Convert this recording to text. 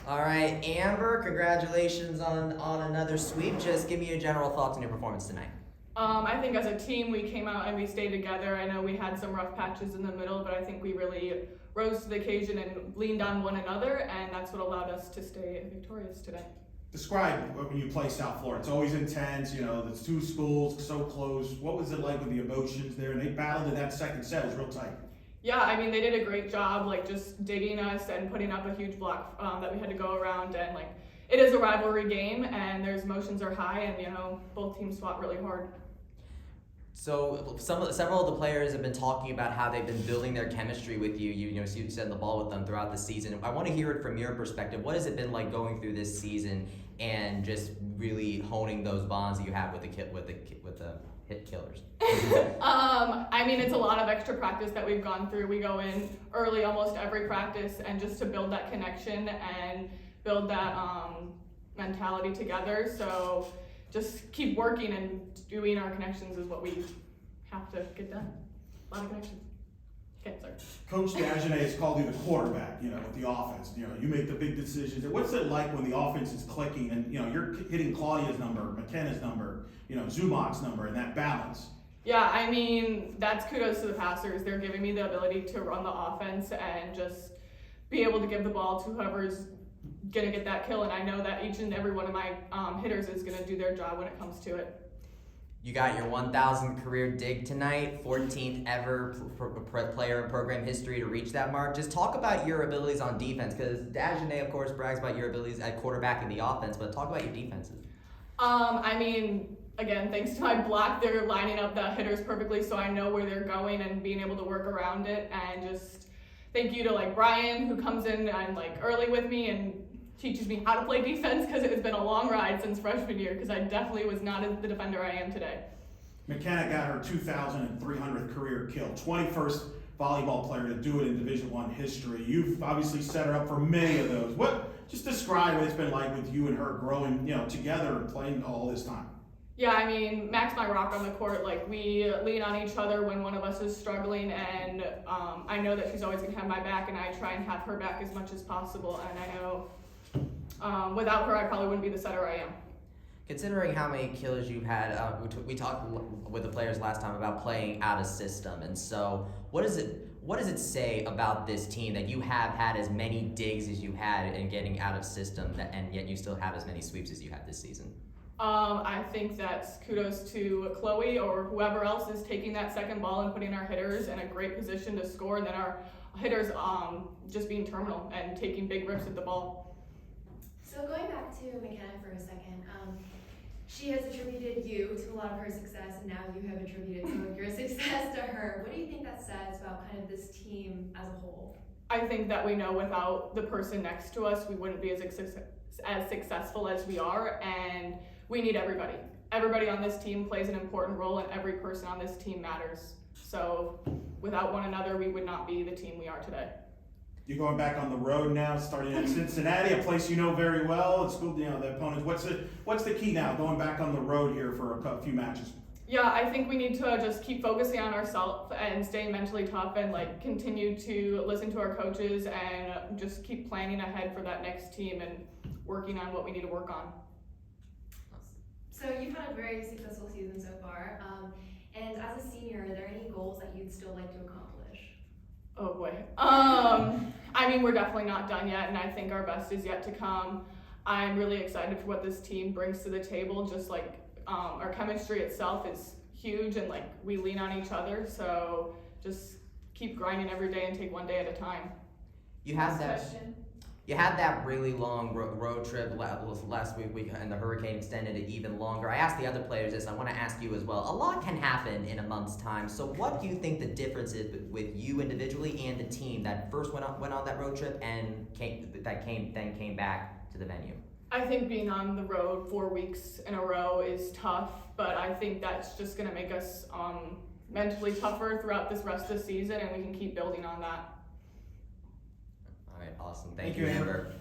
All right, Amber, congratulations on another sweep. Just give me your general thoughts on your performance tonight. I think as a team we came out and we stayed together. I know we had some rough patches in the middle, but I think we really rose to the occasion and leaned on one another, and that's what allowed us to stay victorious today. Describe when you play South Florida. It's always intense, there's two schools so close. What was it like with the emotions there? And they battled in that second set, it was real tight. Yeah, I mean, they did a great job, just digging us and putting up a huge block that we had to go around. And it is a rivalry game, and there's emotions are high, and both teams fought really hard. So several of the players have been talking about how they've been building their chemistry with you. You sent the ball with them throughout the season. I want to hear it from your perspective. What has it been like going through this season and just really honing those bonds that you have with the hit killers? I mean, it's a lot of extra practice that we've gone through. We go in early almost every practice, and just to build that connection and build that mentality together. So just keep working and doing our connections is what we have to get done. A lot of connections. Okay, sorry. Coach Dagenet has called you the quarterback, with the offense. You make the big decisions. What's it like when the offense is clicking and, you're hitting Claudia's number, McKenna's number, Zumach's number, and that balance? Yeah, I mean, that's kudos to the passers. They're giving me the ability to run the offense and just be able to give the ball to whoever's going to get that kill. And I know that each and every one of my hitters is going to do their job when it comes to it. You got your 1,000th career dig tonight, 14th ever player in program history to reach that mark. Just talk about your abilities on defense, because Dagenet, of course, brags about your abilities at quarterback and the offense, but talk about your defenses. I mean, again, thanks to my block, they're lining up the hitters perfectly, so I know where they're going and being able to work around it. And just thank you to Brian, who comes in and early with me and teaches me how to play defense, because it has been a long ride since freshman year, because I definitely was not the defender I am today. McKenna got her 2,300th career kill, 21st volleyball player to do it in Division I history. You've obviously set her up for many of those. Just describe what it's been like with you and her growing, together and playing all this time. Yeah, I mean, Mac's my rock on the court. We lean on each other when one of us is struggling, and I know that she's always going to have my back, and I try and have her back as much as possible. And I know without her, I probably wouldn't be the setter I am. Considering how many kills you've had, we talked with the players last time about playing out of system, and so what does it say about this team that you have had as many digs as you had in getting out of system, and yet you still have as many sweeps as you had this season? I think that's kudos to Chloe or whoever else is taking that second ball and putting our hitters in a great position to score, and then our hitters just being terminal and taking big rips at the ball. So going back to McKenna for a second, she has attributed you to a lot of her success, and now you have attributed some of your success to her. What do you think that says about kind of this team as a whole? I think that we know without the person next to us, we wouldn't be as successful as we are, and we need everybody. Everybody on this team plays an important role, and every person on this team matters. So without one another, we would not be the team we are today. You're going back on the road now, starting in Cincinnati, a place you know very well. It's cool, the opponents. What's the key now, going back on the road here for a few matches? Yeah, I think we need to just keep focusing on ourselves and staying mentally tough, and continue to listen to our coaches and just keep planning ahead for that next team and working on what we need to work on. So you've had a very successful season so far, and as a senior, are there any goals that you'd still like to accomplish? Oh boy. I mean, we're definitely not done yet, and I think our best is yet to come. I'm really excited for what this team brings to the table. Just our chemistry itself is huge, and we lean on each other. So just keep grinding every day and take one day at a time. You had that really long road trip last week, and the hurricane extended it even longer. I asked the other players this, I want to ask you as well. A lot can happen in a month's time, so what do you think the difference is with you individually and the team that first went on that road trip and came back to the venue? I think being on the road 4 weeks in a row is tough, but I think that's just going to make us mentally tougher throughout this rest of the season, and we can keep building on that. All right, awesome. Thank you, Amber.